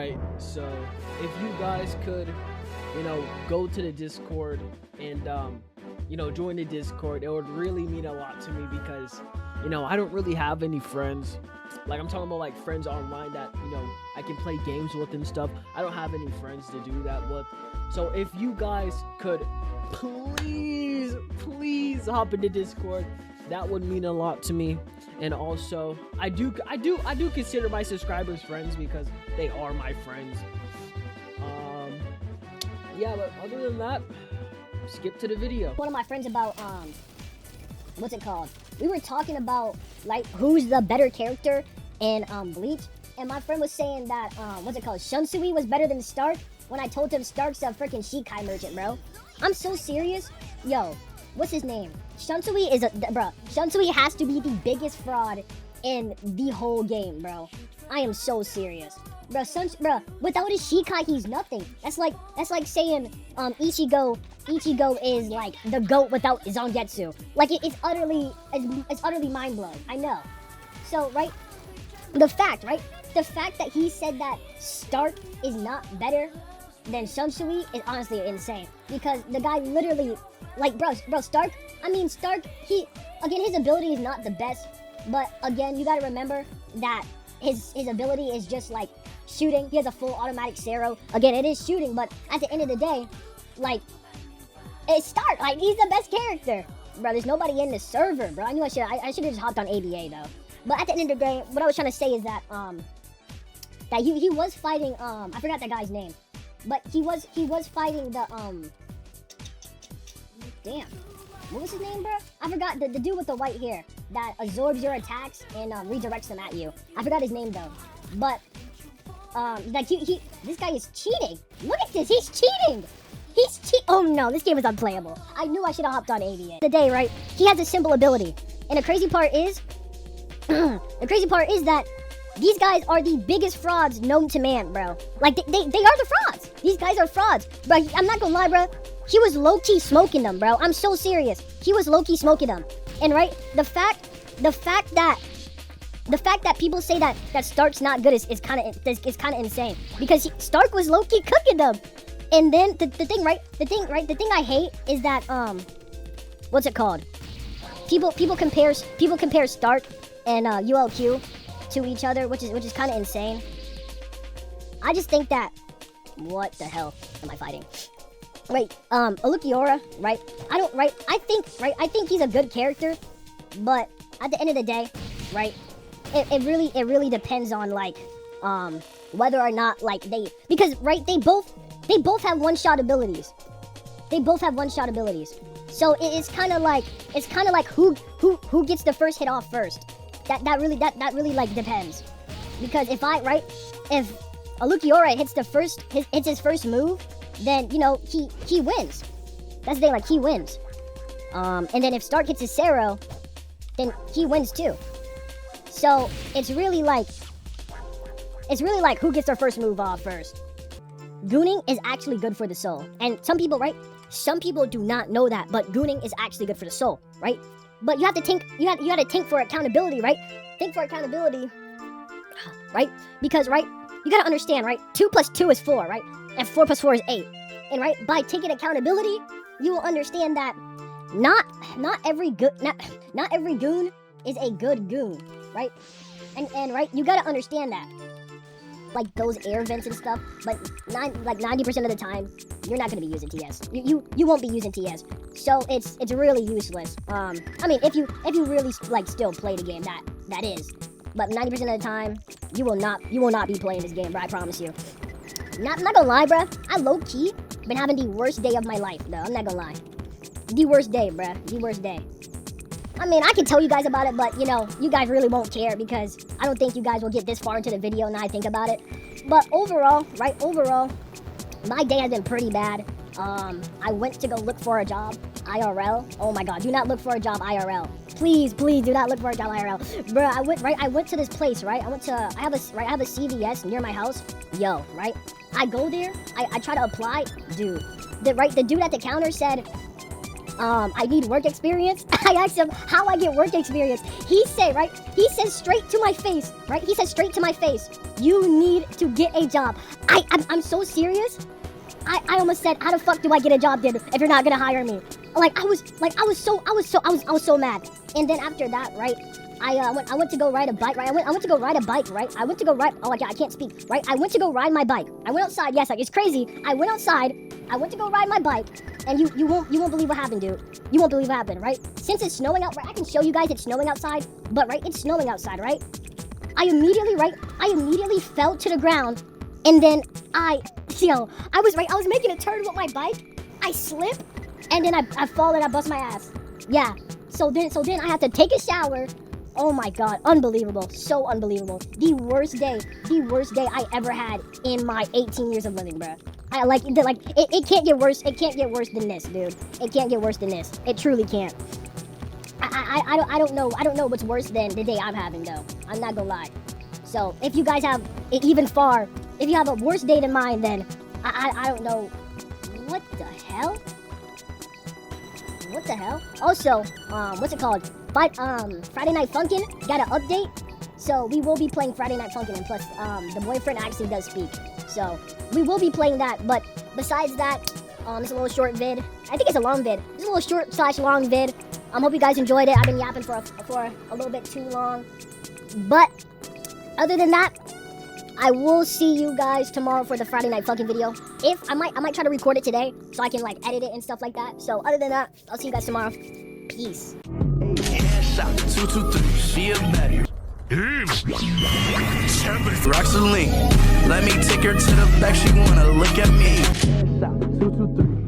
Right. So if you guys could, go to the Discord and join the Discord, it would really mean a lot to me because, I don't really have any friends. Like I'm talking about like friends online that, I can play games with and stuff. I don't have any friends to do that with. So if you guys could please hop into Discord, that would mean a lot to me. And also, I do consider my subscribers friends because they are my friends. Yeah, but other than that, skip to the video. One of my friends about what's it called? We were talking about like who's the better character in Bleach, and my friend was saying that what's it called? Shunsui was better than Stark. When I told him Stark's a freaking Shikai merchant, bro. I'm so serious. Yo, what's his name? Shunsui is Shunsui has to be the biggest fraud in the whole game, bro. I am so serious. Bro, without his Shikai, he's nothing. That's like saying Ichigo is like the GOAT without Zangetsu. Like it's utterly mind-blowing. I know. So, right? The fact that he said that Stark is not better than Shunsui is honestly insane. Because the guy literally, like, bro, Stark, his ability is not the best. But again, you gotta remember that his ability is just like shooting. He has a full automatic Sero. Again, it is shooting, but at the end of the day, like, it's Stark. Like, he's the best character. Bro, there's nobody in the server, bro. I knew I should have just hopped on ABA, though. But at the end of the day, what I was trying to say is that, that he was fighting, I forgot that guy's name. But he was fighting the, damn. What was his name, bro? I forgot, the dude with the white hair that absorbs your attacks and redirects them at you. I forgot his name, though. But, like, this guy is cheating. Look at this, he's cheating. Oh no, this game is unplayable. I knew I should have hopped on ABA. Today, right, he has a simple ability. And the crazy part is, that these guys are the biggest frauds known to man, bro. Like, they are the frauds. These guys are frauds. Bro, I'm not gonna lie, bro. He was low-key smoking them, bro. I'm so serious. He was low-key smoking them. And right, the fact that people say that Stark's not good is kind of insane. Because Stark was low-key cooking them. And then the thing I hate is that what's it called? People compare Stark and ULQ to each other, which is kind of insane. I just think that, what the hell am I fighting? Right, Alukiora, right? I think he's a good character, but at the end of the day, right? It really depends on like whether or not like because right, they both have one-shot abilities. So it's kind of like who gets the first hit off first. That really like depends. Because if Alukiora hits his first move, then he wins. That's the thing, like he wins. And then if Stark hits his Sero, then he wins too. So it's really like who gets their first move off first. Gooning is actually good for the soul. And some people do not know that, but gooning is actually good for the soul, right? But you have to think for accountability, right? Think for accountability, right? Because, right, you gotta understand, right? 2 + 2 is 4, right? And 4 + 4 is 8. And right, by taking accountability, you will understand that not every goon is a good goon, right? And right, you gotta understand that. Like those air vents and stuff, but 90% of the time, you're not gonna be using TS. You won't be using TS, so it's really useless. I mean, if you really like still play the game, that is, but 90% of the time, you will not be playing this game, bro. I promise you. I'm not gonna lie, bro. I low key been having the worst day of my life, though. I'm not gonna lie. The worst day, bro. The worst day. I mean, I can tell you guys about it, but, you guys really won't care because I don't think you guys will get this far into the video and I think about it. But overall, my day has been pretty bad. I went to go look for a job, IRL. Oh my god, do not look for a job IRL. Please do not look for a job IRL. Bro, I went to this place, right? I have a CVS near my house. Yo, right? I go there, I try to apply. Dude, the dude at the counter said, I need work experience. I asked him how I get work experience. He says straight to my face, right? He says straight to my face, you need to get a job. I'm so serious. I almost said, how the fuck do I get a job then if you're not gonna hire me? I was so mad. And then after that, right? I went to go ride a bike, right? I went to go ride a bike, right? I went to go ride. Oh my god, I can't speak, right? I went to go ride my bike. I went outside. Yes, like it's crazy. I went outside. I went to go ride my bike, and you won't believe what happened, dude. You won't believe what happened, right? Since it's snowing out, right? I can show you guys it's snowing outside, but right, it's snowing outside, right? I immediately fell to the ground, and then I was making a turn with my bike. I slip, and then I fall and I bust my ass. Yeah. So then I had to take a shower. Oh my god, unbelievable. So unbelievable. The worst day I ever had in my 18 years of living, bruh. It can't get worse. It can't get worse than this, dude. It can't get worse than this. It truly can't. I don't know what's worse than the day I'm having, though. I'm not gonna lie. So if you guys have it if you have a worse day than mine, then I don't know. What the hell? What the hell? Also, what's it called? Friday Night Funkin' got an update. So we will be playing Friday Night Funkin', and plus, the boyfriend actually does speak. So we will be playing that. But besides that, it's a little short vid. I think it's a long vid. It's a little short/long vid. Hope you guys enjoyed it. I've been yapping for a little bit too long. But other than that, I will see you guys tomorrow for the Friday Night Funkin' video. If I might try to record it today so I can like edit it and stuff like that. So other than that, I'll see you guys tomorrow. Peace. Headshot 223, she a baddie. Roxaline, let me take her to the back. She wanna look at me. Headshot 223.